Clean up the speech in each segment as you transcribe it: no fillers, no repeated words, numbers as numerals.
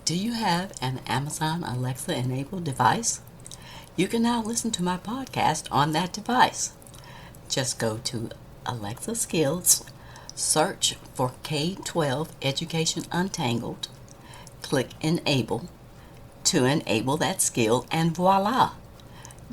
Do you have an Amazon Alexa enabled device? You can now listen to my podcast on that device. Just go to Alexa Skills, search for K-12 Education Untangled, click Enable to enable that skill, and voila!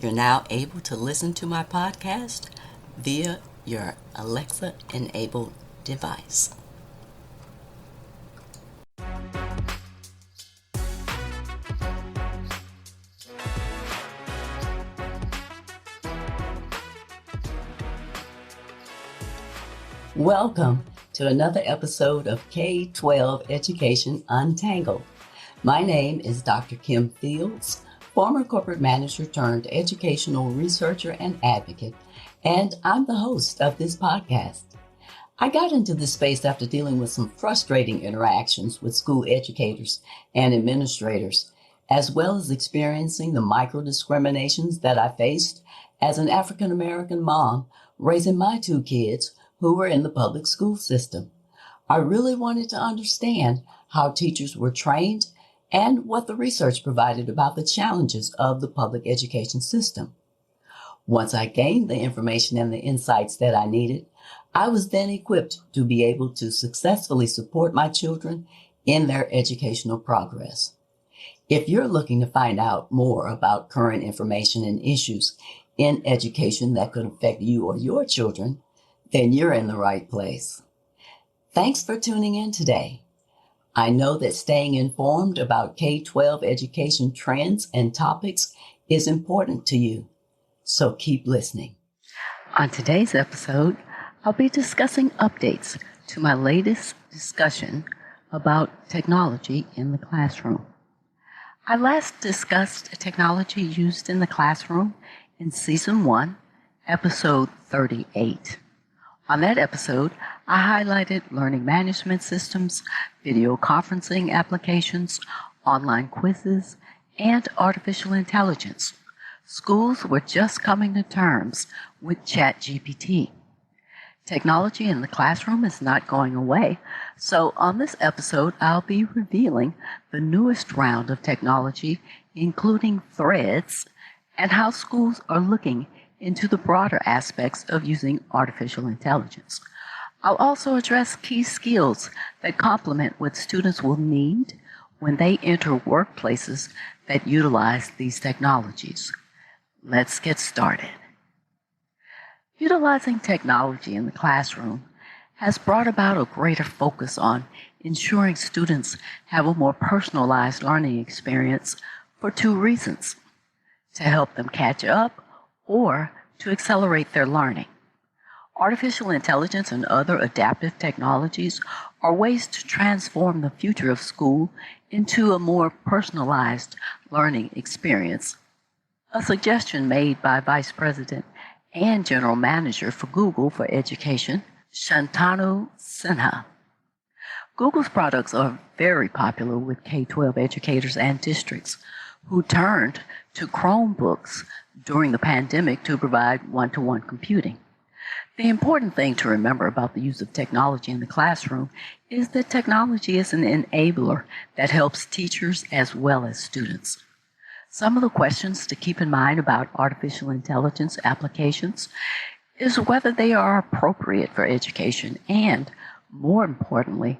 You're now able to listen to my podcast via your Alexa enabled device. Welcome to another episode of K-12 Education Untangled. My name is Dr. Kim Fields, former corporate manager turned educational researcher and advocate, and I'm the host of this podcast. I got into this space after dealing with some frustrating interactions with school educators and administrators, as well as experiencing the micro-discriminations that I faced as an African-American mom raising my two kids who were in the public school system. I really wanted to understand how teachers were trained and what the research provided about the challenges of the public education system. Once I gained the information and the insights that I needed, I was then equipped to be able to successfully support my children in their educational progress. If you're looking to find out more about current information and issues in education that could affect you or your children, then you're in the right place. Thanks for tuning in today. I know that staying informed about K-12 education trends and topics is important to you, so keep listening. On today's episode, I'll be discussing updates to my latest discussion about technology in the classroom. I last discussed technology used in the classroom in Season 1, Episode 38. On that episode, I highlighted learning management systems, video conferencing applications, online quizzes, and artificial intelligence. Schools were just coming to terms with ChatGPT. Technology in the classroom is not going away, so on this episode, I'll be revealing the newest round of technology, including Threads, and how schools are looking into the broader aspects of using artificial intelligence. I'll also address key skills that complement what students will need when they enter workplaces that utilize these technologies. Let's get started. Utilizing technology in the classroom has brought about a greater focus on ensuring students have a more personalized learning experience for two reasons: to help them catch up or to accelerate their learning. Artificial intelligence and other adaptive technologies are ways to transform the future of school into a more personalized learning experience, a suggestion made by Vice President and General Manager for Google for Education, Shantanu Sinha. Google's products are very popular with K-12 educators and districts who turned to Chromebooks during the pandemic to provide one-to-one computing. The important thing to remember about the use of technology in the classroom is that technology is an enabler that helps teachers as well as students. Some of the questions to keep in mind about artificial intelligence applications is whether they are appropriate for education and, more importantly,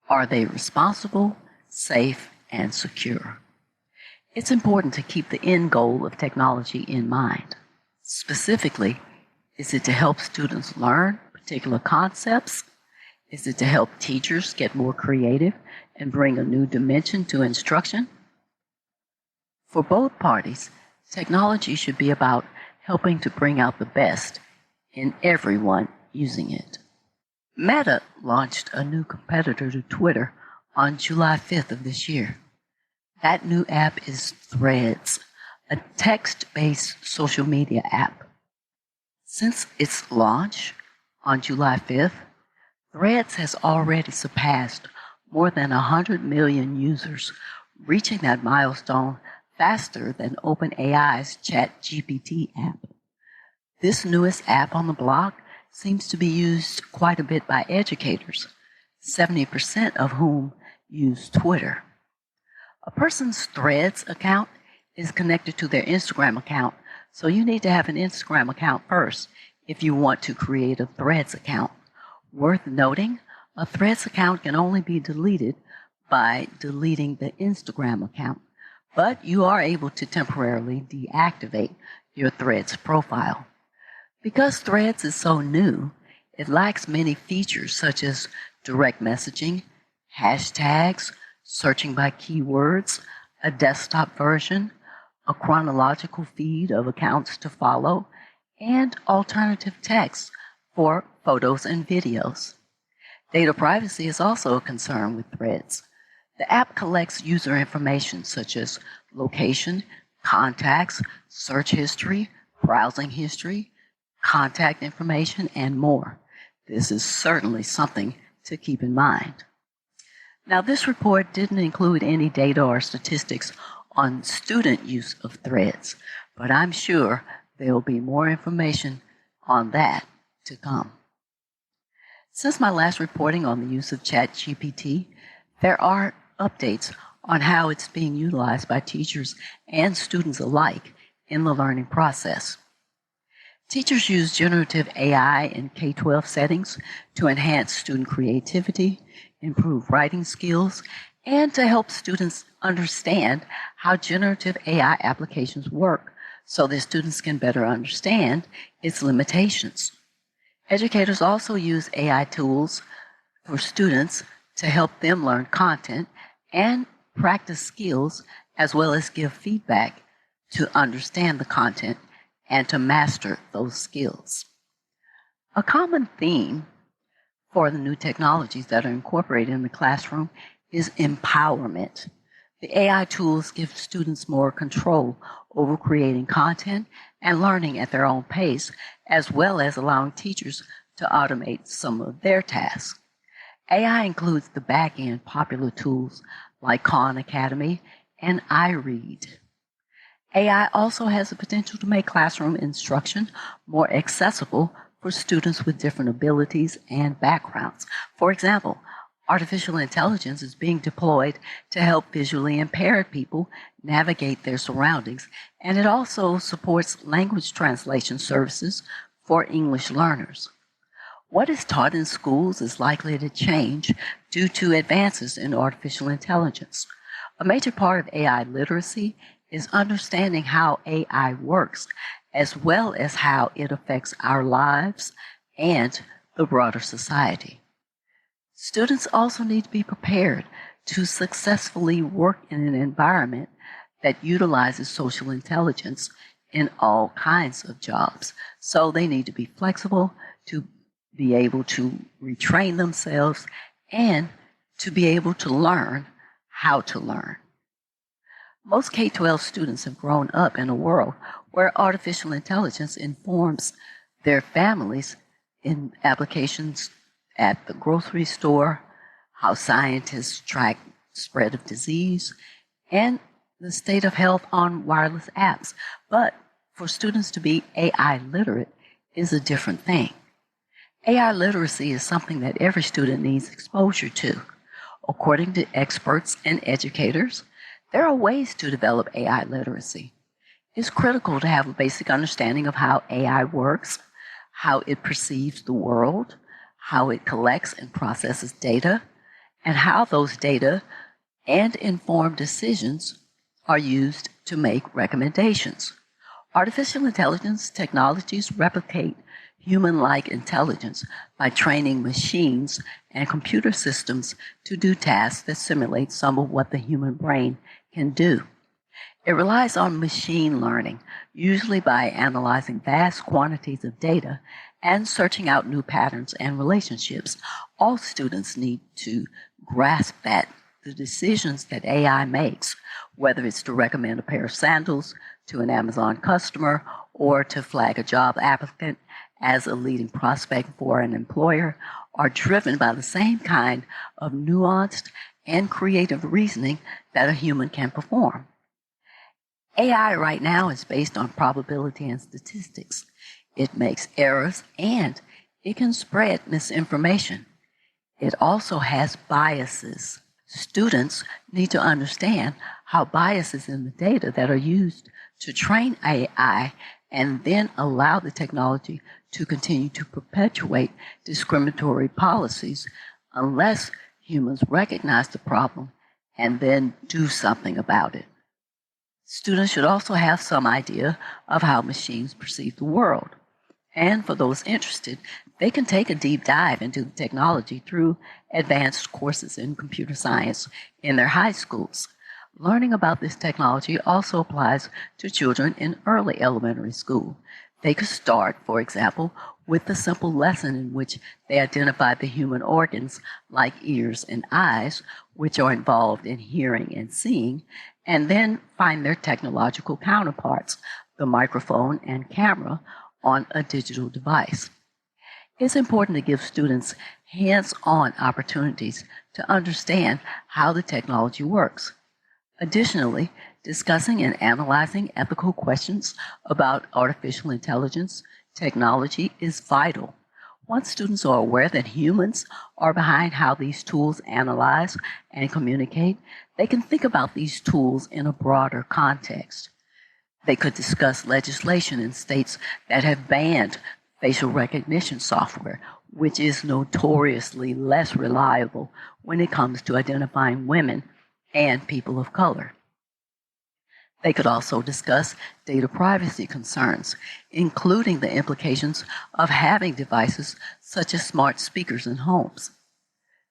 are they responsible, safe, and secure? It's important to keep the end goal of technology in mind. Specifically, is it to help students learn particular concepts? Is it to help teachers get more creative and bring a new dimension to instruction? For both parties, technology should be about helping to bring out the best in everyone using it. Meta launched a new competitor to Twitter on July 5th of this year. That new app is Threads, a text-based social media app. Since its launch on July 5th, Threads has already surpassed more than 100 million users, reaching that milestone faster than OpenAI's ChatGPT app. This newest app on the block seems to be used quite a bit by educators, 70% of whom use Twitter. A person's Threads account is connected to their Instagram account, so you need to have an Instagram account first if you want to create a Threads account. Worth noting, a Threads account can only be deleted by deleting the Instagram account, but you are able to temporarily deactivate your Threads profile. Because Threads is so new, it lacks many features such as direct messaging, hashtags, searching by keywords, a desktop version, a chronological feed of accounts to follow, and alternative text for photos and videos. Data privacy is also a concern with Threads. The app collects user information such as location, contacts, search history, browsing history, contact information, and more. This is certainly something to keep in mind. Now, this report didn't include any data or statistics on student use of Threads, but I'm sure there will be more information on that to come. Since my last reporting on the use of ChatGPT, there are updates on how it's being utilized by teachers and students alike in the learning process. Teachers use generative AI in K-12 settings to enhance student creativity, improve writing skills, and to help students understand how generative AI applications work so that students can better understand its limitations. Educators also use AI tools for students to help them learn content and practice skills, as well as give feedback to understand the content and to master those skills. A common theme for the new technologies that are incorporated in the classroom is empowerment. The AI tools give students more control over creating content and learning at their own pace, as well as allowing teachers to automate some of their tasks. AI includes the back-end popular tools like Khan Academy and iRead. AI also has the potential to make classroom instruction more accessible for students with different abilities and backgrounds. For example, artificial intelligence is being deployed to help visually impaired people navigate their surroundings, and it also supports language translation services for English learners. What is taught in schools is likely to change due to advances in artificial intelligence. A major part of AI literacy is understanding how AI works, as well as how it affects our lives and the broader society. Students also need to be prepared to successfully work in an environment that utilizes social intelligence in all kinds of jobs. So they need to be flexible, to be able to retrain themselves, and to be able to learn how to learn. Most K-12 students have grown up in a world where artificial intelligence informs their families in applications at the grocery store, how scientists track spread of disease, and the state of health on wireless apps. But for students to be AI literate is a different thing. AI literacy is something that every student needs exposure to. According to experts and educators, there are ways to develop AI literacy. It's critical to have a basic understanding of how AI works, how it perceives the world, how it collects and processes data, and how those data and informed decisions are used to make recommendations. Artificial intelligence technologies replicate human-like intelligence by training machines and computer systems to do tasks that simulate some of what the human brain can do. It relies on machine learning, usually by analyzing vast quantities of data and searching out new patterns and relationships. All students need to grasp that the decisions that AI makes, whether it's to recommend a pair of sandals to an Amazon customer or to flag a job applicant as a leading prospect for an employer, are driven by the same kind of nuanced and creative reasoning that a human can perform. AI right now is based on probability and statistics. It makes errors and it can spread misinformation. It also has biases. Students need to understand how biases in the data that are used to train AI and then allow the technology to continue to perpetuate discriminatory policies unless humans recognize the problem and then do something about it. Students should also have some idea of how machines perceive the world. And for those interested, they can take a deep dive into the technology through advanced courses in computer science in their high schools. Learning about this technology also applies to children in early elementary school. They could start, for example, with a simple lesson in which they identify the human organs like ears and eyes, which are involved in hearing and seeing, and then find their technological counterparts, the microphone and camera, on a digital device. It's important to give students hands-on opportunities to understand how the technology works. Additionally, discussing and analyzing ethical questions about artificial intelligence technology is vital. Once students are aware that humans are behind how these tools analyze and communicate, they can think about these tools in a broader context. They could discuss legislation in states that have banned facial recognition software, which is notoriously less reliable when it comes to identifying women and people of color. They could also discuss data privacy concerns, including the implications of having devices such as smart speakers in homes.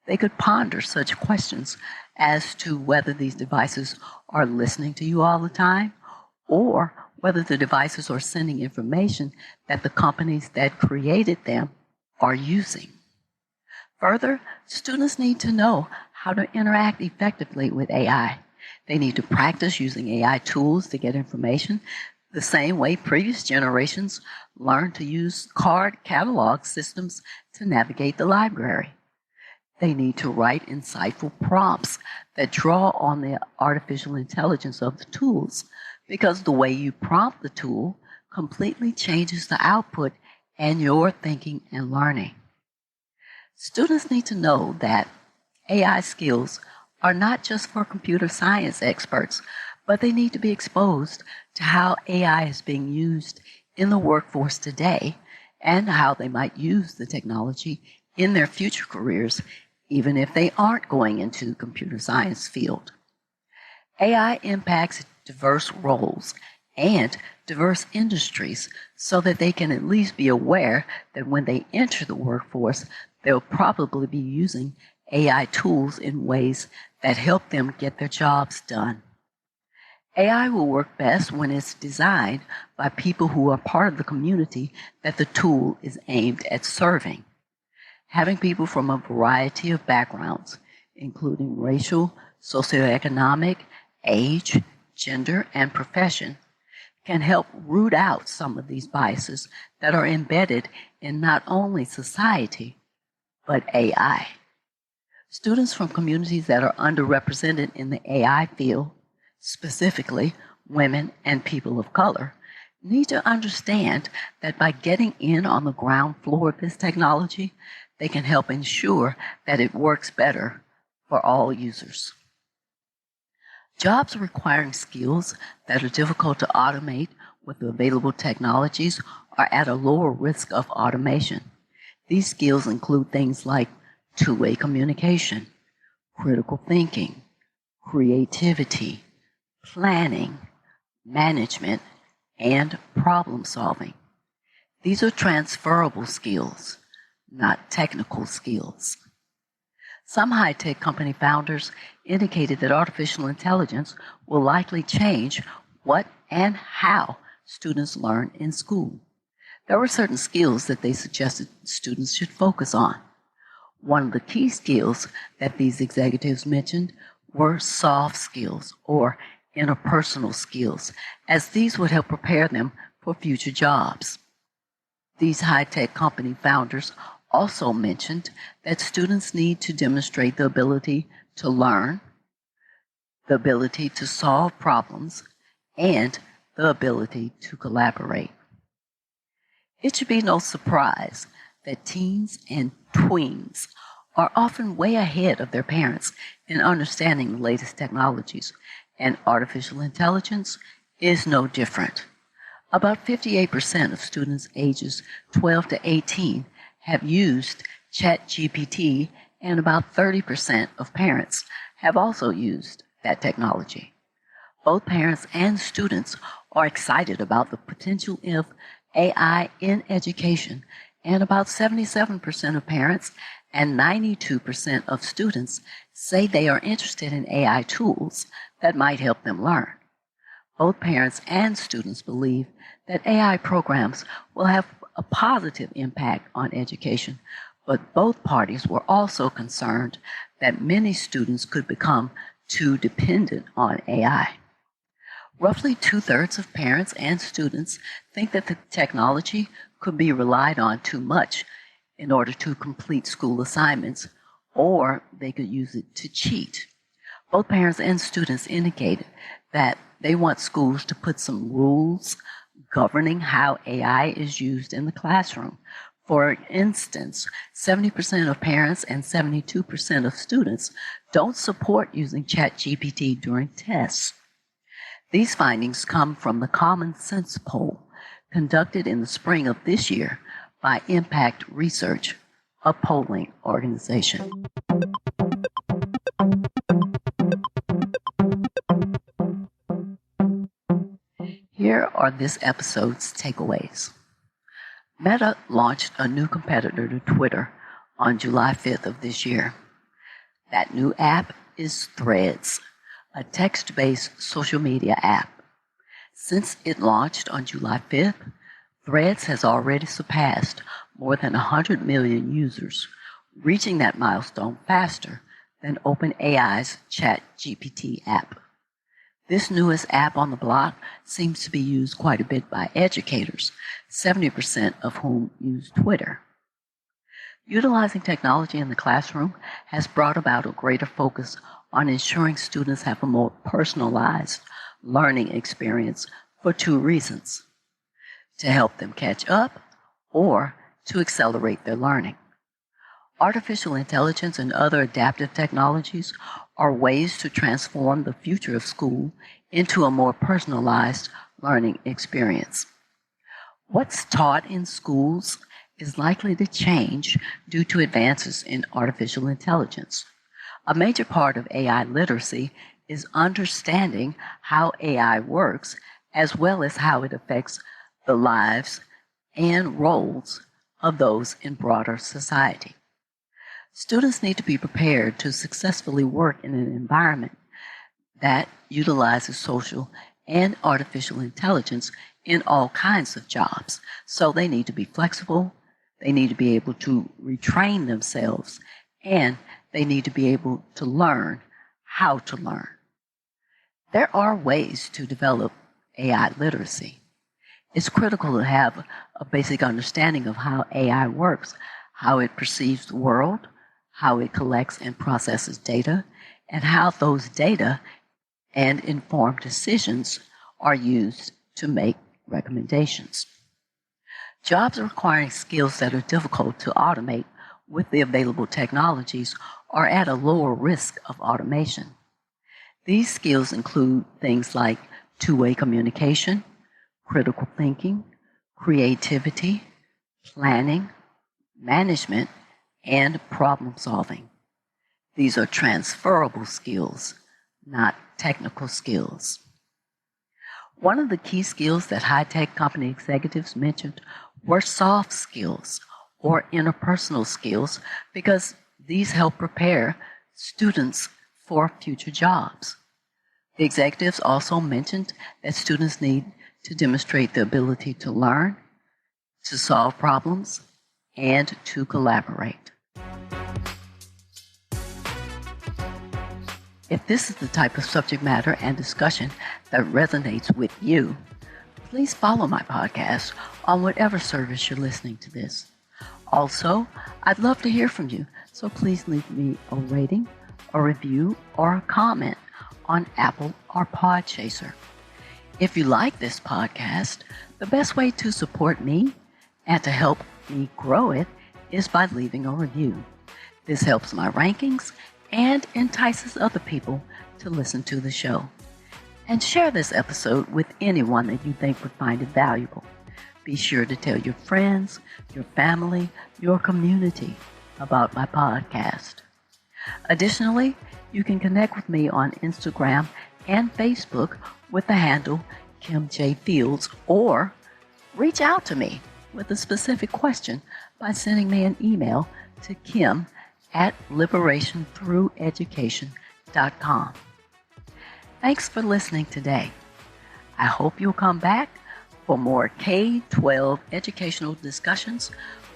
They could ponder such questions as to whether these devices are listening to you all the time, or whether the devices are sending information that the companies that created them are using. Further, students need to know how to interact effectively with AI. They need to practice using AI tools to get information the same way previous generations learned to use card catalog systems to navigate the library. They need to write insightful prompts that draw on the artificial intelligence of the tools, because the way you prompt the tool completely changes the output and your thinking and learning. Students need to know that AI skills are not just for computer science experts, but they need to be exposed to how AI is being used in the workforce today and how they might use the technology in their future careers, even if they aren't going into the computer science field. AI impacts diverse roles and diverse industries so that they can at least be aware that when they enter the workforce, they'll probably be using AI tools in ways that help them get their jobs done. AI will work best when it's designed by people who are part of the community that the tool is aimed at serving. Having people from a variety of backgrounds, including racial, socioeconomic, age, gender, and profession, can help root out some of these biases that are embedded in not only society, but AI. Students from communities that are underrepresented in the AI field, specifically women and people of color, need to understand that by getting in on the ground floor of this technology, they can help ensure that it works better for all users. Jobs requiring skills that are difficult to automate with the available technologies are at a lower risk of automation. These skills include things like two-way communication, critical thinking, creativity, planning, management, and problem solving. These are transferable skills, not technical skills. Some high-tech company founders indicated that artificial intelligence will likely change what and how students learn in school. There were certain skills that they suggested students should focus on. One of the key skills that these executives mentioned were soft skills or interpersonal skills, as these would help prepare them for future jobs. These high-tech company founders also mentioned that students need to demonstrate the ability to learn, the ability to solve problems, and the ability to collaborate. It should be no surprise that teens and tweens are often way ahead of their parents in understanding the latest technologies, and artificial intelligence is no different. About 58% of students ages 12 to 18 have used ChatGPT, and about 30% of parents have also used that technology. Both parents and students are excited about the potential of AI in education, and about 77% of parents and 92% of students say they are interested in AI tools that might help them learn. Both parents and students believe that AI programs will have a positive impact on education, but both parties were also concerned that many students could become too dependent on AI. Roughly 2/3 of parents and students think that the technology could be relied on too much in order to complete school assignments, or they could use it to cheat. Both parents and students indicated that they want schools to put some rules governing how AI is used in the classroom. For instance, 70% of parents and 72% of students don't support using ChatGPT during tests. These findings come from the Common Sense poll conducted in the spring of this year by Impact Research, a polling organization. Here are this episode's takeaways. Meta launched a new competitor to Twitter on July 5th of this year. That new app is Threads, a text-based social media app. Since it launched on July 5th, Threads has already surpassed more than 100 million users, reaching that milestone faster than OpenAI's ChatGPT app. This newest app on the block seems to be used quite a bit by educators, 70% of whom use Twitter. Utilizing technology in the classroom has brought about a greater focus on ensuring students have a more personalized learning experience for two reasons: to help them catch up or to accelerate their learning. Artificial intelligence and other adaptive technologies are ways to transform the future of school into a more personalized learning experience. What's taught in schools is likely to change due to advances in artificial intelligence. A major part of AI literacy is understanding how AI works, as well as how it affects the lives and roles of those in broader society. Students need to be prepared to successfully work in an environment that utilizes social and artificial intelligence in all kinds of jobs. So they need to be flexible, they need to be able to retrain themselves, and they need to be able to learn how to learn. There are ways to develop AI literacy. It's critical to have a basic understanding of how AI works, how it perceives the world, how it collects and processes data, and how those data and informed decisions are used to make recommendations. Jobs requiring skills that are difficult to automate with the available technologies are at a lower risk of automation. These skills include things like two-way communication, critical thinking, creativity, planning, management, and problem solving. These are transferable skills, not technical skills. One of the key skills that high-tech company executives mentioned were soft skills or interpersonal skills, because these help prepare students for future jobs. The executives also mentioned that students need to demonstrate the ability to learn, to solve problems, and to collaborate. If this is the type of subject matter and discussion that resonates with you, please follow my podcast on whatever service you're listening to this. Also, I'd love to hear from you, so please leave me a rating, a review, or a comment on Apple or Podchaser. If you like this podcast, the best way to support me and to help me grow it is by leaving a review. This helps my rankings and entices other people to listen to the show. And share this episode with anyone that you think would find it valuable. Be sure to tell your friends, your family, your community about my podcast. Additionally, you can connect with me on Instagram and Facebook with the handle Kim J. Fields, or reach out to me with a specific question by sending me an email to kim@liberationthrougheducation.com. Thanks for listening today. I hope you'll come back for more K-12 educational discussions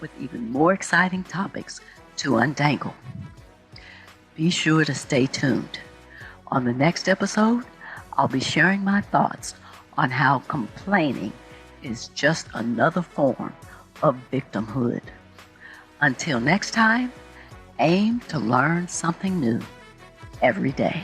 with even more exciting topics to untangle. Be sure to stay tuned. On the next episode, I'll be sharing my thoughts on how complaining is just another form of victimhood. Until next time, aim to learn something new every day.